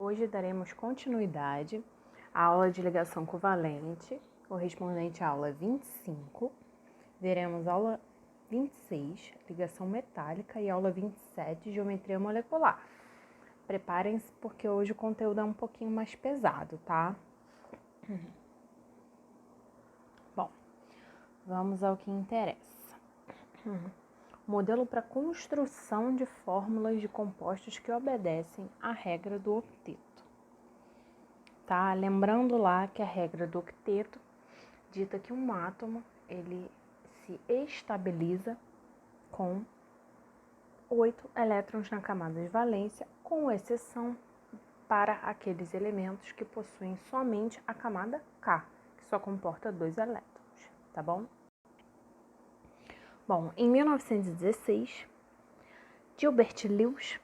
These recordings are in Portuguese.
Hoje daremos continuidade à aula de ligação covalente, correspondente à aula 25. Veremos aula 26, ligação metálica, e aula 27, geometria molecular. Preparem-se porque hoje o conteúdo é um pouquinho mais pesado, tá? Bom, vamos ao que interessa. Modelo para construção de fórmulas de compostos que obedecem à regra do octeto. Tá? Lembrando lá que a regra do octeto dita que um átomo ele se estabiliza com 8 elétrons na camada de valência, com exceção para aqueles elementos que possuem somente a camada K, que só comporta 2 elétrons, tá bom? Bom, em 1916, Gilbert Lewis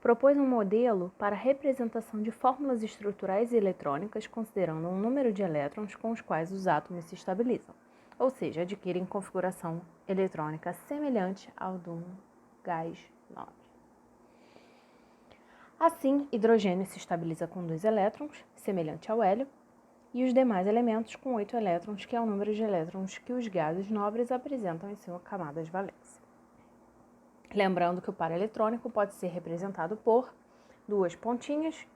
propôs um modelo para a representação de fórmulas estruturais e eletrônicas considerando um número de elétrons com os quais os átomos se estabilizam, ou seja, adquirem configuração eletrônica semelhante ao de um gás nobre. Assim, hidrogênio se estabiliza com 2 elétrons, semelhante ao hélio, e os demais elementos com 8 elétrons, que é o número de elétrons que os gases nobres apresentam em sua camada de valência. Lembrando que o par eletrônico pode ser representado por 2 pontinhas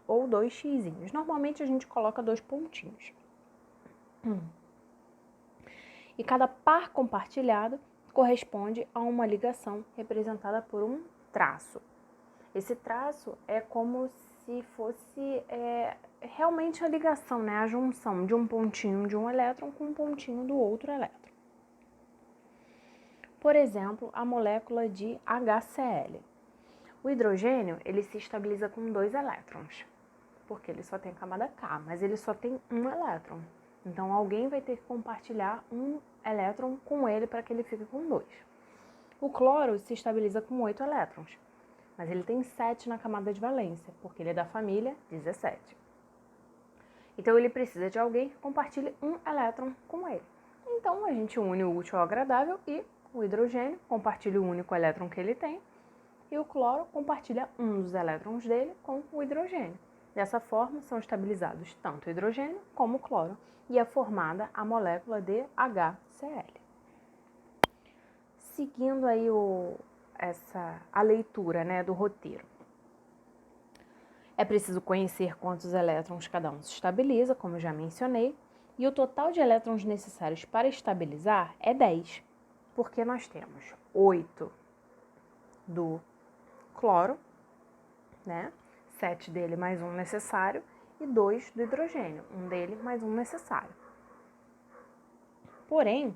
ou 2 xizinhos. Normalmente a gente coloca 2 pontinhos. E cada par compartilhado corresponde a uma ligação representada por um traço. Esse traço é como se fosse realmente a ligação, né? A junção de um pontinho de um elétron com um pontinho do outro elétron. Por exemplo, a molécula de HCl. O hidrogênio ele se estabiliza com 2 elétrons, porque ele só tem a camada K, mas ele só tem um elétron. Então, alguém vai ter que compartilhar um elétron com ele para que ele fique com 2. O cloro se estabiliza com 8 elétrons, mas ele tem 7 na camada de valência, porque ele é da família 17. Então, ele precisa de alguém que compartilhe um elétron com ele. Então, a gente une o útil ao agradável e o hidrogênio compartilha o único elétron que ele tem e o cloro compartilha um dos elétrons dele com o hidrogênio. Dessa forma, são estabilizados tanto o hidrogênio como o cloro e é formada a molécula de HCl. Seguindo aí a leitura, né, do roteiro. É preciso conhecer quantos elétrons cada um se estabiliza, como eu já mencionei, e o total de elétrons necessários para estabilizar é 10, porque nós temos 8 do cloro, né? 7 dele mais um necessário, e 2 do hidrogênio, um dele mais um necessário. Porém,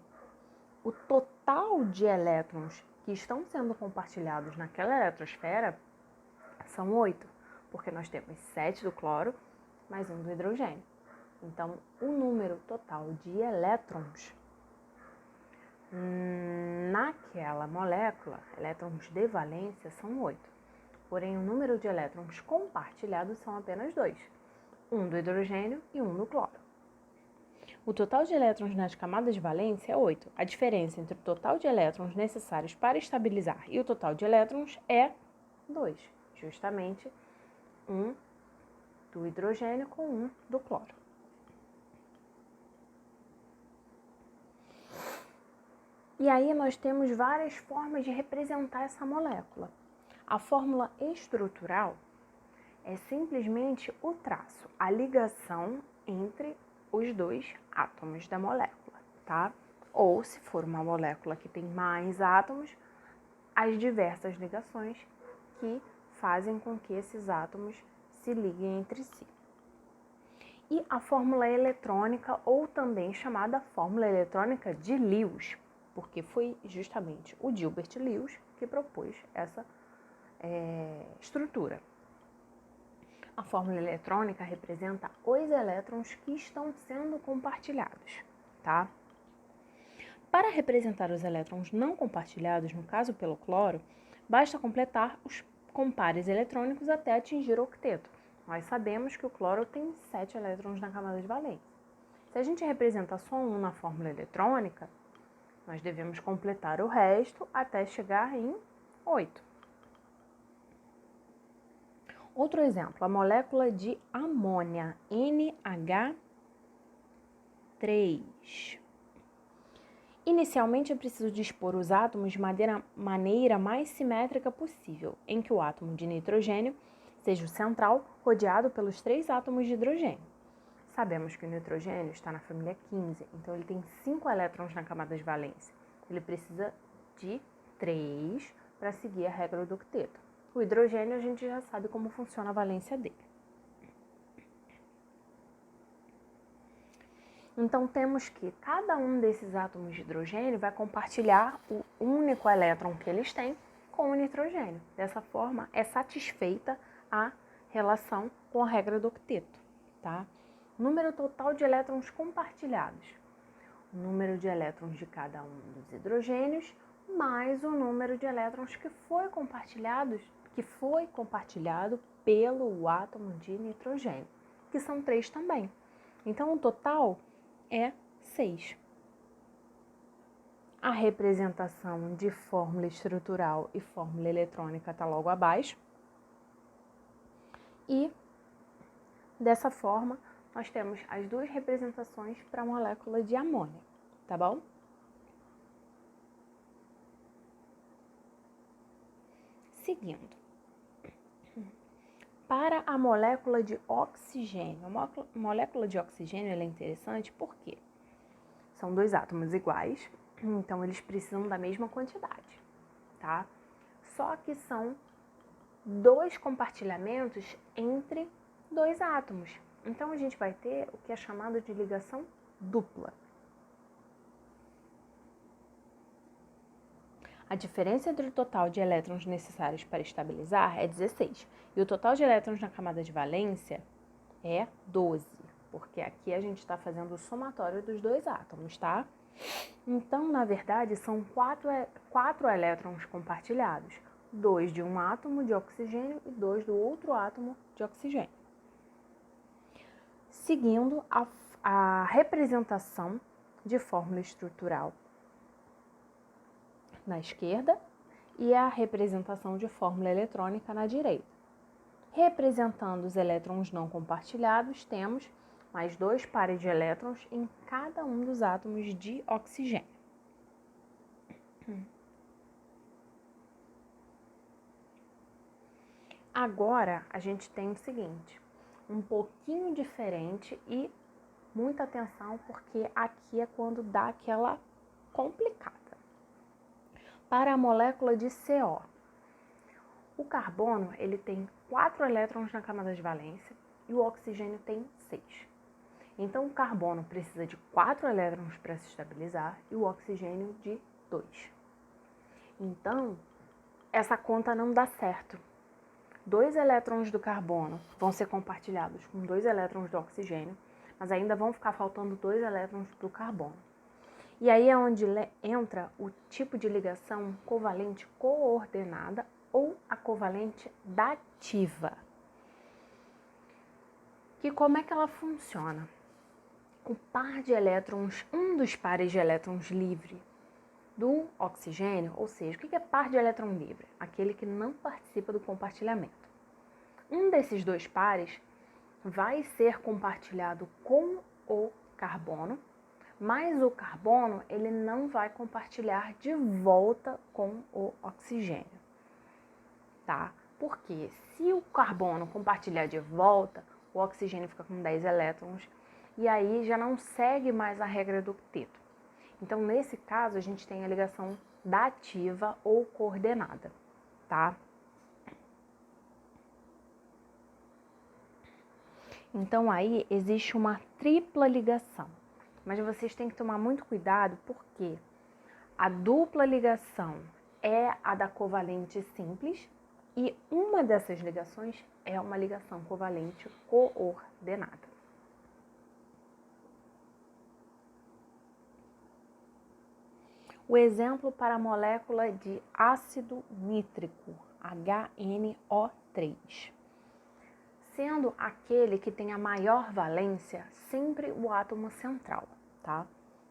o total de elétrons que estão sendo compartilhados naquela eletrosfera são 8, porque nós temos 7 do cloro mais um do hidrogênio. Então, o número total de elétrons naquela molécula, elétrons de valência, são 8. Porém, o número de elétrons compartilhados são apenas 2, um do hidrogênio e um do cloro. O total de elétrons nas camadas de valência é 8. A diferença entre o total de elétrons necessários para estabilizar e o total de elétrons é 2, justamente um do hidrogênio com um do cloro. E aí nós temos várias formas de representar essa molécula. A fórmula estrutural é simplesmente o traço, a ligação entre os dois átomos da molécula, tá? Ou, se for uma molécula que tem mais átomos, as diversas ligações que fazem com que esses átomos se liguem entre si. E a fórmula eletrônica, ou também chamada fórmula eletrônica de Lewis, porque foi justamente o Gilbert Lewis que propôs essa estrutura. A fórmula eletrônica representa os elétrons que estão sendo compartilhados, tá? Para representar os elétrons não compartilhados, no caso pelo cloro, basta completar os compares eletrônicos até atingir o octeto. Nós sabemos que o cloro tem 7 elétrons na camada de valência. Se a gente representa só um na fórmula eletrônica, nós devemos completar o resto até chegar em 8. Outro exemplo, a molécula de amônia, NH3. Inicialmente é preciso dispor os átomos de maneira mais simétrica possível, em que o átomo de nitrogênio seja o central, rodeado pelos 3 átomos de hidrogênio. Sabemos que o nitrogênio está na família 15, então ele tem 5 elétrons na camada de valência. Ele precisa de 3 para seguir a regra do octeto. O hidrogênio a gente já sabe como funciona a valência dele. Então, temos que cada um desses átomos de hidrogênio vai compartilhar o único elétron que eles têm com o nitrogênio. Dessa forma, é satisfeita a relação com a regra do octeto, tá? Número total de elétrons compartilhados. O número de elétrons de cada um dos hidrogênios mais o número de elétrons que foi compartilhado pelo átomo de nitrogênio, que são 3 também. Então, o total é 6. A representação de fórmula estrutural e fórmula eletrônica está logo abaixo. E, dessa forma, nós temos as 2 representações para a molécula de amônia, tá bom? Seguindo. Para a molécula de oxigênio. A molécula de oxigênio ela é interessante porque são 2 átomos iguais, então eles precisam da mesma quantidade, tá? Só que são 2 compartilhamentos entre 2 átomos. Então a gente vai ter o que é chamado de ligação dupla. A diferença entre o total de elétrons necessários para estabilizar é 16. E o total de elétrons na camada de valência é 12. Porque aqui a gente está fazendo o somatório dos 2 átomos, tá? Então, na verdade, são 4 elétrons compartilhados. 2 de um átomo de oxigênio e 2 do outro átomo de oxigênio. Seguindo a representação de fórmula estrutural na esquerda e a representação de fórmula eletrônica na direita. Representando os elétrons não compartilhados, temos mais 2 pares de elétrons em cada um dos átomos de oxigênio. Agora, a gente tem o seguinte, um pouquinho diferente e muita atenção, porque aqui é quando dá aquela complicada. Para a molécula de CO, o carbono ele tem 4 elétrons na camada de valência e o oxigênio tem 6. Então, o carbono precisa de 4 elétrons para se estabilizar e o oxigênio de 2. Então, essa conta não dá certo. 2 elétrons do carbono vão ser compartilhados com 2 elétrons do oxigênio, mas ainda vão ficar faltando 2 elétrons do carbono. E aí é onde entra o tipo de ligação covalente coordenada ou a covalente dativa. Que como é que ela funciona? O par de elétrons, um dos pares de elétrons livre do oxigênio, ou seja, o que é par de elétron livre? Aquele que não participa do compartilhamento. Um desses 2 pares vai ser compartilhado com o carbono, mas o carbono ele não vai compartilhar de volta com o oxigênio, tá? Porque se o carbono compartilhar de volta, o oxigênio fica com 10 elétrons e aí já não segue mais a regra do octeto. Então, nesse caso, a gente tem a ligação dativa ou coordenada, tá? Então, aí existe uma tripla ligação. Mas vocês têm que tomar muito cuidado porque a dupla ligação é a da covalente simples e uma dessas ligações é uma ligação covalente coordenada. O exemplo para a molécula de ácido nítrico, HNO3. Sendo aquele que tem a maior valência sempre o átomo central, tá?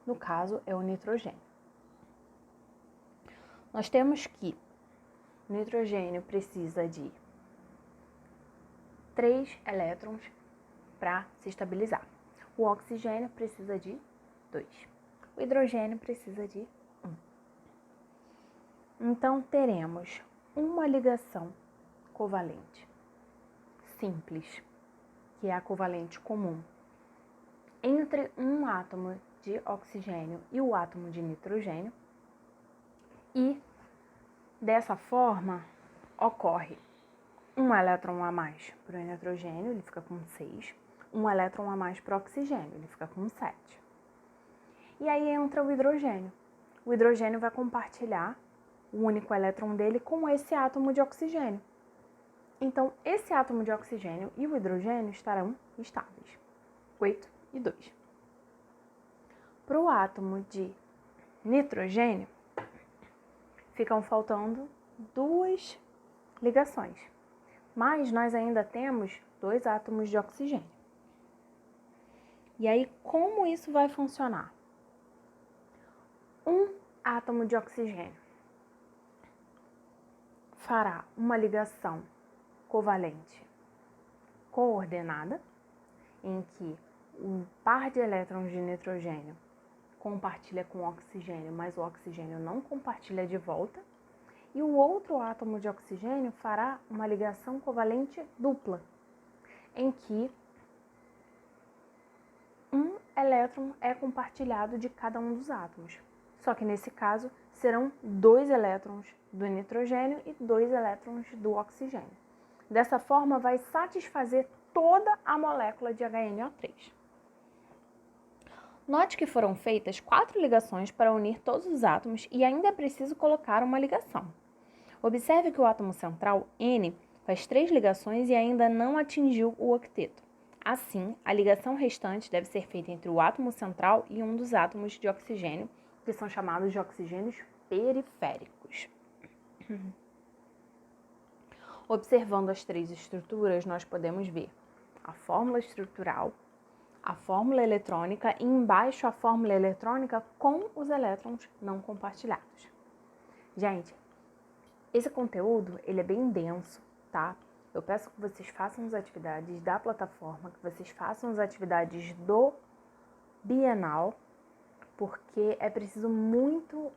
No caso, é o nitrogênio. Nós temos que o nitrogênio precisa de 3 elétrons para se estabilizar. O oxigênio precisa de 2. O hidrogênio precisa de 1. Então, teremos uma ligação covalente simples, que é a covalente comum, entre um átomo de oxigênio e o átomo de nitrogênio. E, dessa forma, ocorre um elétron a mais para o nitrogênio, ele fica com 6. Um elétron a mais para o oxigênio, ele fica com 7. E aí entra o hidrogênio. O hidrogênio vai compartilhar o único elétron dele com esse átomo de oxigênio. Então, esse átomo de oxigênio e o hidrogênio estarão estáveis. 8 e 2. Para o átomo de nitrogênio, ficam faltando 2 ligações. Mas nós ainda temos 2 átomos de oxigênio. E aí, como isso vai funcionar? Um átomo de oxigênio fará uma ligação covalente coordenada, em que um par de elétrons de nitrogênio compartilha com o oxigênio, mas o oxigênio não compartilha de volta. E o outro átomo de oxigênio fará uma ligação covalente dupla, em que um elétron é compartilhado de cada um dos átomos. Só que nesse caso serão 2 elétrons do nitrogênio e 2 elétrons do oxigênio. Dessa forma, vai satisfazer toda a molécula de HNO3. Note que foram feitas 4 ligações para unir todos os átomos e ainda é preciso colocar uma ligação. Observe que o átomo central, N, faz 3 ligações e ainda não atingiu o octeto. Assim, a ligação restante deve ser feita entre o átomo central e um dos átomos de oxigênio, que são chamados de oxigênios periféricos. Observando as 3 estruturas, nós podemos ver a fórmula estrutural, a fórmula eletrônica e embaixo a fórmula eletrônica com os elétrons não compartilhados. Gente, esse conteúdo ele é bem denso, tá? Eu peço que vocês façam as atividades da plataforma, que vocês façam as atividades do bienal, porque é preciso muito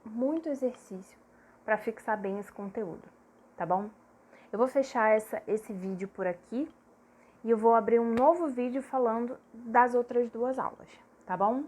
exercício para fixar bem esse conteúdo, tá bom? Eu vou fechar esse vídeo por aqui e eu vou abrir um novo vídeo falando das outras 2 aulas, tá bom?